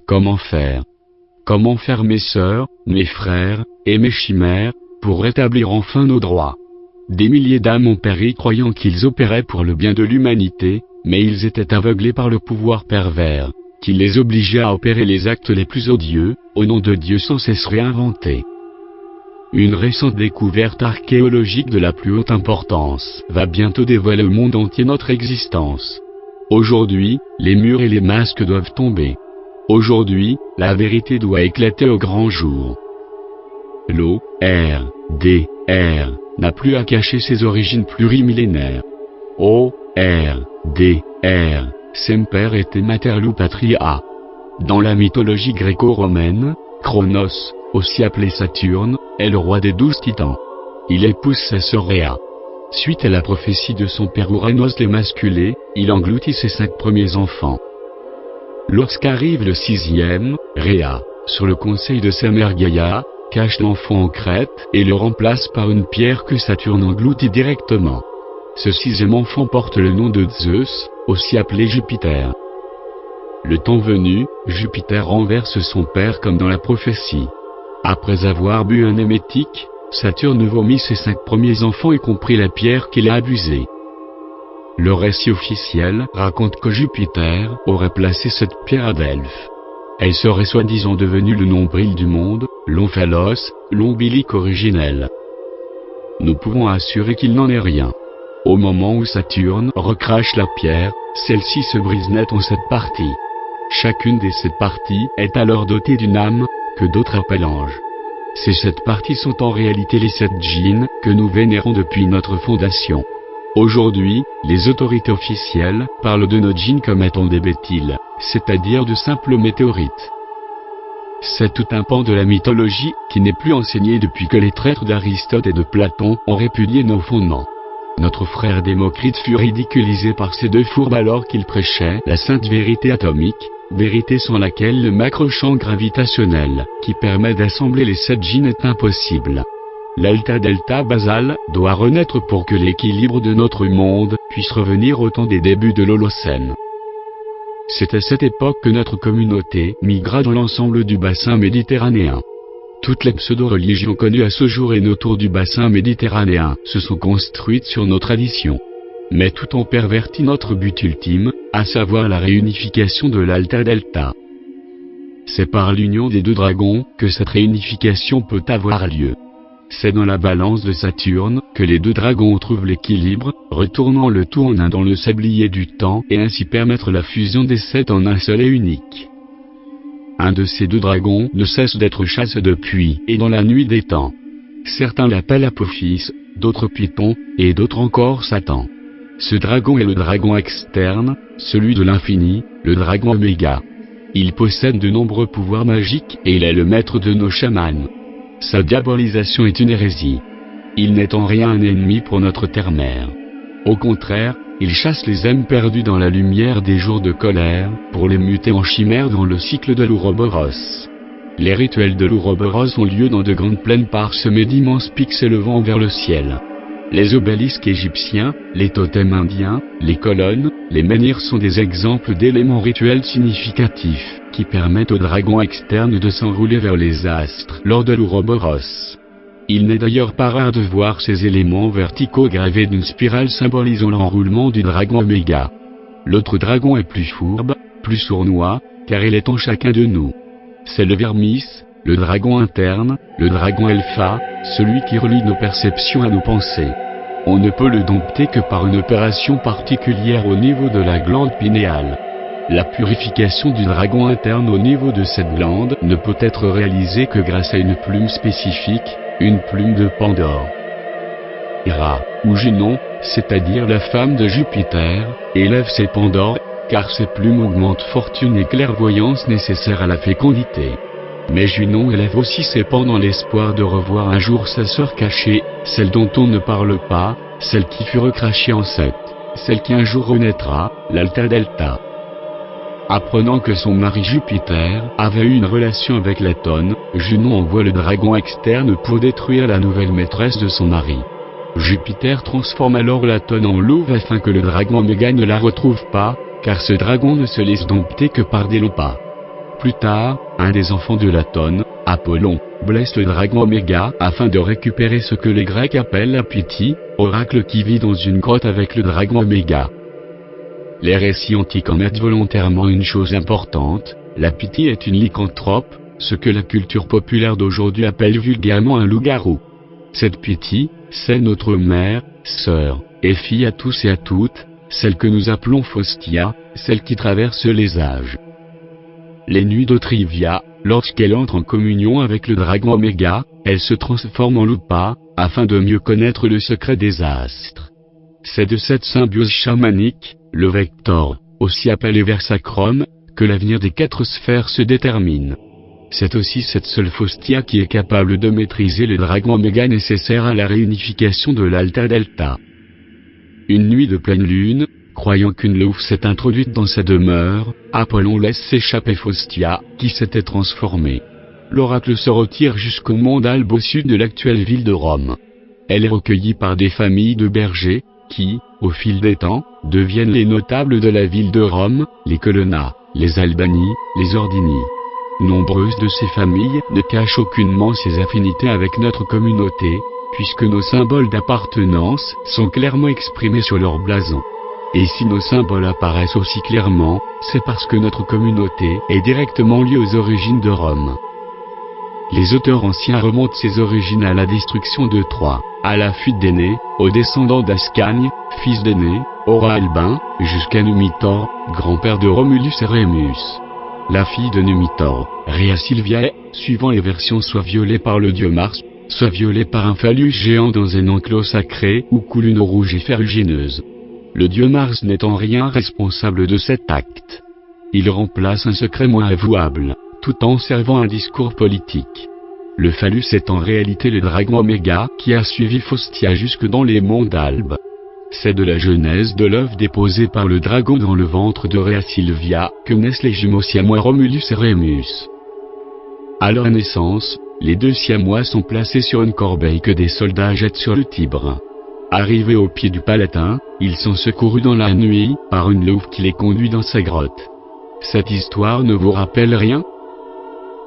Comment faire? Comment faire mes sœurs, mes frères, et mes chimères, pour rétablir enfin nos droits? Des milliers d'âmes ont péri croyant qu'ils opéraient pour le bien de l'humanité, mais ils étaient aveuglés par le pouvoir pervers, qui les obligeait à opérer les actes les plus odieux, au nom de Dieu sans cesse réinventés. Une récente découverte archéologique de la plus haute importance va bientôt dévoiler au monde entier notre existence. Aujourd'hui, les murs et les masques doivent tomber. Aujourd'hui, la vérité doit éclater au grand jour. L'O-R-D-R n'a plus à cacher ses origines plurimillénaires. O-R-D-R, Semper et Mater Patria. Dans la mythologie gréco-romaine, Cronos, aussi appelé Saturne, est le roi des 12 titans. Il épouse sa sœur Rhea. Suite à la prophétie de son père Ouranos l'émasculé, il engloutit ses 5 premiers enfants. Lorsqu'arrive le 6e, Rhea, sur le conseil de sa mère Gaïa, cache l'enfant en crête et le remplace par une pierre que Saturne engloutit directement. Ce 6e enfant porte le nom de Zeus, aussi appelé Jupiter. Le temps venu, Jupiter renverse son père comme dans la prophétie. Après avoir bu un émétique, Saturne vomit ses 5 premiers enfants y compris la pierre qu'il a abusée. Le récit officiel raconte que Jupiter aurait placé cette pierre à Delphes. Elle serait soi-disant devenue le nombril du monde, l'omphalos, l'ombilic originel. Nous pouvons assurer qu'il n'en est rien. Au moment où Saturne recrache la pierre, celle-ci se brise net en 7 parties. Chacune des 7 parties est alors dotée d'une âme, que d'autres appellent ange. Ces 7 parties sont en réalité les 7 djinns, que nous vénérons depuis notre fondation. Aujourd'hui, les autorités officielles parlent de nos djinns comme étant des bétiles, c'est-à-dire de simples météorites. C'est tout un pan de la mythologie qui n'est plus enseigné depuis que les traîtres d'Aristote et de Platon ont répudié nos fondements. Notre frère Démocrite fut ridiculisé par ces 2 fourbes alors qu'il prêchait la sainte vérité atomique, vérité sans laquelle le macrochamp gravitationnel, qui permet d'assembler les 7 djinns est impossible. L'alta-delta basal doit renaître pour que l'équilibre de notre monde puisse revenir au temps des débuts de l'Holocène. C'est à cette époque que notre communauté migra dans l'ensemble du bassin méditerranéen. Toutes les pseudo-religions connues à ce jour et autour du bassin méditerranéen se sont construites sur nos traditions. Mais tout ont perverti notre but ultime, à savoir la réunification de l'alta-delta. C'est par l'union des 2 dragons que cette réunification peut avoir lieu. C'est dans la balance de Saturne que les 2 dragons trouvent l'équilibre, retournant le tout en un dans le sablier du temps et ainsi permettre la fusion des 7 en un seul et unique. Un de ces 2 dragons ne cesse d'être chassé depuis et dans la nuit des temps. Certains l'appellent Apophis, d'autres Python, et d'autres encore Satan. Ce dragon est le dragon externe, celui de l'infini, le dragon Oméga. Il possède de nombreux pouvoirs magiques et il est le maître de nos chamans. Sa diabolisation est une hérésie. Il n'est en rien un ennemi pour notre terre-mère. Au contraire, il chasse les âmes perdues dans la lumière des jours de colère, pour les muter en chimères dans le cycle de l'Ouroboros. Les rituels de l'Ouroboros ont lieu dans de grandes plaines parsemées d'immenses pics s'élevant vers le ciel. Les obélisques égyptiens, les totems indiens, les colonnes, les menhirs sont des exemples d'éléments rituels significatifs, qui permettent aux dragons externes de s'enrouler vers les astres lors de l'Ouroboros. Il n'est d'ailleurs pas rare de voir ces éléments verticaux gravés d'une spirale symbolisant l'enroulement du dragon Oméga. L'autre dragon est plus fourbe, plus sournois, car il est en chacun de nous. C'est le Vermis, le dragon interne, le dragon Alpha, celui qui relie nos perceptions à nos pensées. On ne peut le dompter que par une opération particulière au niveau de la glande pinéale. La purification du dragon interne au niveau de cette glande ne peut être réalisée que grâce à une plume spécifique, une plume de Pandore. Hera, ou Junon, c'est-à-dire la femme de Jupiter, élève ses Pandores, car ces plumes augmentent fortune et clairvoyance nécessaires à la fécondité. Mais Junon élève aussi ses pans dans l'espoir de revoir un jour sa sœur cachée, celle dont on ne parle pas, celle qui fut recrachée en 7, celle qui un jour renaîtra, l'Alta Delta. Apprenant que son mari Jupiter avait eu une relation avec Latone, Junon envoie le dragon externe pour détruire la nouvelle maîtresse de son mari. Jupiter transforme alors Latone en louve afin que le dragon Oméga ne la retrouve pas, car ce dragon ne se laisse dompter que par des lopas. plus tard, un des enfants de Latone, Apollon, blesse le dragon Oméga afin de récupérer ce que les Grecs appellent la Pythie, oracle qui vit dans une grotte avec le dragon Oméga. Les récits antiques en mettent volontairement une chose importante, la Pythie est une lycanthrope, ce que la culture populaire d'aujourd'hui appelle vulgairement un loup-garou. Cette Pythie, c'est notre mère, sœur, et fille à tous et à toutes, celle que nous appelons Faustia, celle qui traverse les âges. Les nuits d'Otrivia, lorsqu'elle entre en communion avec le dragon Oméga, elle se transforme en loupa, afin de mieux connaître le secret des astres. C'est de cette symbiose chamanique, le Vector, aussi appelé Versacrum, que l'avenir des 4 sphères se détermine. C'est aussi cette seule Faustia qui est capable de maîtriser le dragon Oméga nécessaire à la réunification de l'Alta Delta. Une nuit de pleine lune, croyant qu'une louve s'est introduite dans sa demeure, Apollon laisse s'échapper Faustia, qui s'était transformée. L'oracle se retire jusqu'au mont d'Albe au sud de l'actuelle ville de Rome. Elle est recueillie par des familles de bergers, qui, au fil des temps, deviennent les notables de la ville de Rome, les Colonna, les Albani, les Ordini. Nombreuses de ces familles ne cachent aucunement ses affinités avec notre communauté, puisque nos symboles d'appartenance sont clairement exprimés sur leur blason. Et si nos symboles apparaissent aussi clairement, c'est parce que notre communauté est directement liée aux origines de Rome. Les auteurs anciens remontent ses origines à la destruction de Troie, à la fuite d'Énée, aux descendants d'Ascagne, fils d'Énée, Aura Albin, jusqu'à Numitor, grand-père de Romulus et Rémus. La fille de Numitor, Rhea Silvia est, suivant les versions, soit violée par le dieu Mars, soit violée par un phallus géant dans un enclos sacré où coule une eau rouge et ferrugineuse. Le dieu Mars n'est en rien responsable de cet acte. Il remplace un secret moins avouable, tout en servant un discours politique. Le phallus est en réalité le dragon Oméga qui a suivi Faustia jusque dans les monts d'Albe. C'est de la genèse de l'œuf déposé par le dragon dans le ventre de Rhea Silvia que naissent les jumeaux siamois Romulus et Rémus. À leur naissance, les 2 siamois sont placés sur une corbeille que des soldats jettent sur le Tibre. Arrivés au pied du Palatin, ils sont secourus dans la nuit par une louve qui les conduit dans sa grotte. Cette histoire ne vous rappelle rien?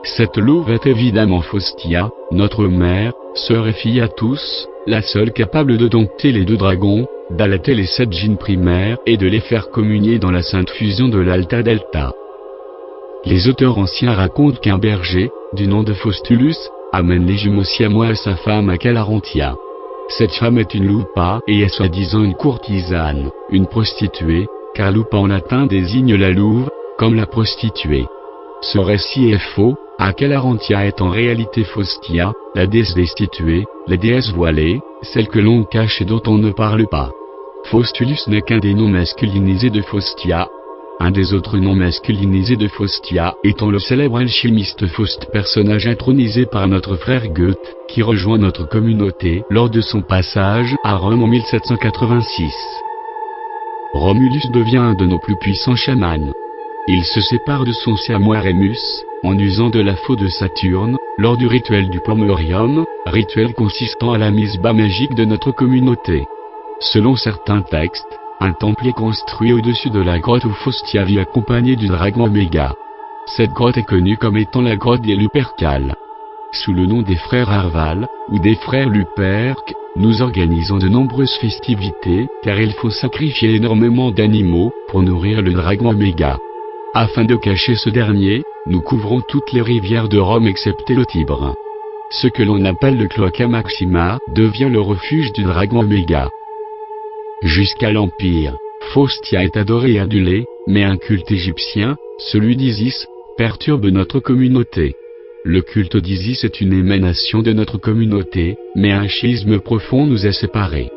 Cette louve est évidemment Faustia, notre mère, sœur et fille à tous, la seule capable de dompter les 2 dragons, d'allaiter les 7 djinns primaires et de les faire communier dans la sainte fusion de l'Alta Delta. Les auteurs anciens racontent qu'un berger, du nom de Faustulus, amène les jumeaux siamois à sa femme à Calarantia. Cette femme est une loupa et est soi-disant une courtisane, une prostituée, car loupa en latin désigne la louve, comme la prostituée. Ce récit est faux, Calarantia est en réalité Faustia, la déesse destituée, la déesse voilée, celle que l'on cache et dont on ne parle pas. Faustulus n'est qu'un des noms masculinisés de Faustia. Un des autres noms masculinisés de Faustia étant le célèbre alchimiste Faust, personnage intronisé par notre frère Goethe, qui rejoint notre communauté lors de son passage à Rome en 1786. Romulus devient un de nos plus puissants chamans. Il se sépare de son siamois Rémus, en usant de la faux de Saturne, lors du rituel du Pomerium, rituel consistant à la mise bas magique de notre communauté. Selon certains textes, un temple est construit au-dessus de la grotte où Faustia vit accompagnée du dragon Oméga. Cette grotte est connue comme étant la grotte des Lupercales. Sous le nom des frères Arval, ou des frères Luperques, nous organisons de nombreuses festivités, car il faut sacrifier énormément d'animaux, pour nourrir le dragon Oméga. Afin de cacher ce dernier, nous couvrons toutes les rivières de Rome excepté le Tibre. Ce que l'on appelle le Cloaca Maxima, devient le refuge du dragon Oméga. Jusqu'à l'Empire, Faustia est adorée et adulée, mais un culte égyptien, celui d'Isis, perturbe notre communauté. Le culte d'Isis est une émanation de notre communauté, mais un schisme profond nous a séparés.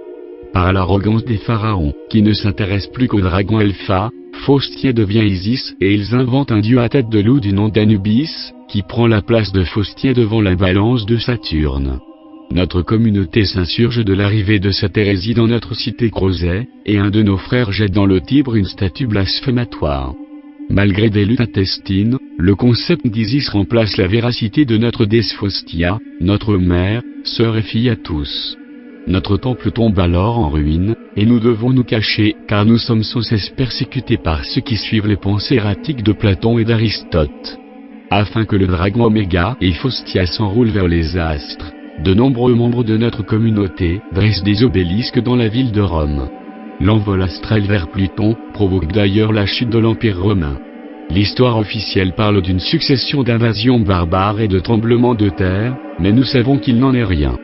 Par l'arrogance des pharaons, qui ne s'intéressent plus qu'au dragon Alpha, Faustia devient Isis et ils inventent un dieu à tête de loup du nom d'Anubis, qui prend la place de Faustia devant la balance de Saturne. Notre communauté s'insurge de l'arrivée de cette hérésie dans notre cité Crozet, et un de nos frères jette dans le Tibre une statue blasphématoire. Malgré des luttes intestines, le concept d'Isis remplace la véracité de notre déesse Faustia, notre mère, sœur et fille à tous. Notre temple tombe alors en ruine, et nous devons nous cacher, car nous sommes sans cesse persécutés par ceux qui suivent les pensées erratiques de Platon et d'Aristote. Afin que le dragon Oméga et Faustia s'enroulent vers les astres, de nombreux membres de notre communauté dressent des obélisques dans la ville de Rome. L'envol astral vers Pluton provoque d'ailleurs la chute de l'Empire romain. L'histoire officielle parle d'une succession d'invasions barbares et de tremblements de terre, mais nous savons qu'il n'en est rien.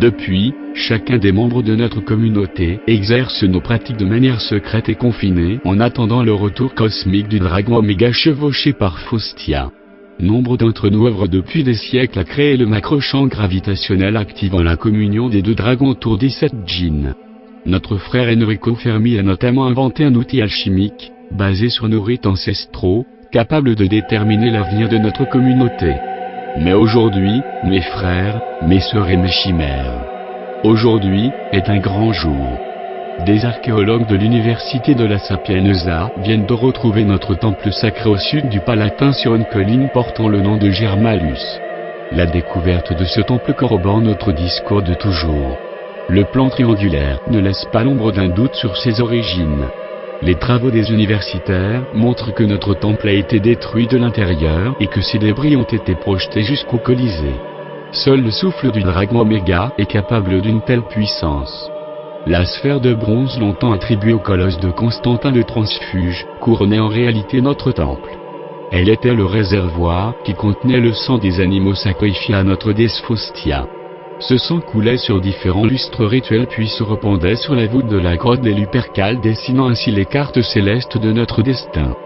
Depuis, chacun des membres de notre communauté exerce nos pratiques de manière secrète et confinée en attendant le retour cosmique du dragon Oméga chevauché par Faustia. Nombre d'entre nous œuvrent depuis des siècles à créer le macrochamp gravitationnel activant la communion des deux dragons autour des 7 djinns. Notre frère Enrico Fermi a notamment inventé un outil alchimique, basé sur nos rites ancestraux, capable de déterminer l'avenir de notre communauté. Mais aujourd'hui, mes frères, mes sœurs et mes chimères, aujourd'hui est un grand jour. Des archéologues de l'université de la Sapienza viennent de retrouver notre temple sacré au sud du Palatin sur une colline portant le nom de Germalus. La découverte de ce temple corrobore notre discours de toujours. Le plan triangulaire ne laisse pas l'ombre d'un doute sur ses origines. Les travaux des universitaires montrent que notre temple a été détruit de l'intérieur et que ses débris ont été projetés jusqu'au Colisée. Seul le souffle du dragon Oméga est capable d'une telle puissance. La sphère de bronze longtemps attribuée au colosse de Constantin le Transfuge couronnait en réalité notre temple. Elle était le réservoir qui contenait le sang des animaux sacrifiés à notre déesse Faustia. Ce sang coulait sur différents lustres rituels puis se répandait sur la voûte de la grotte des Lupercales, dessinant ainsi les cartes célestes de notre destin.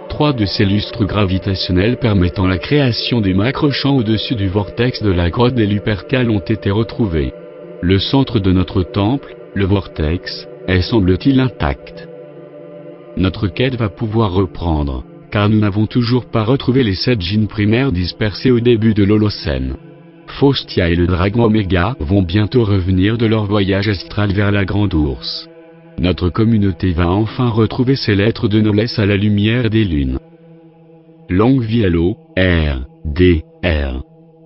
3 de ces lustres gravitationnels permettant la création du macrochamp au-dessus du vortex de la grotte des Lupercales ont été retrouvés. Le centre de notre temple, le vortex, est semble-t-il intact. Notre quête va pouvoir reprendre, car nous n'avons toujours pas retrouvé les 7 djinns primaires dispersés au début de l'Holocène. Faustia et le dragon Oméga vont bientôt revenir de leur voyage astral vers la Grande Ourse. Notre communauté va enfin retrouver ses lettres de noblesse à la lumière des lunes. Longue vie à l'eau, R, D, R.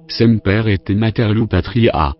Semper et Mater Patria.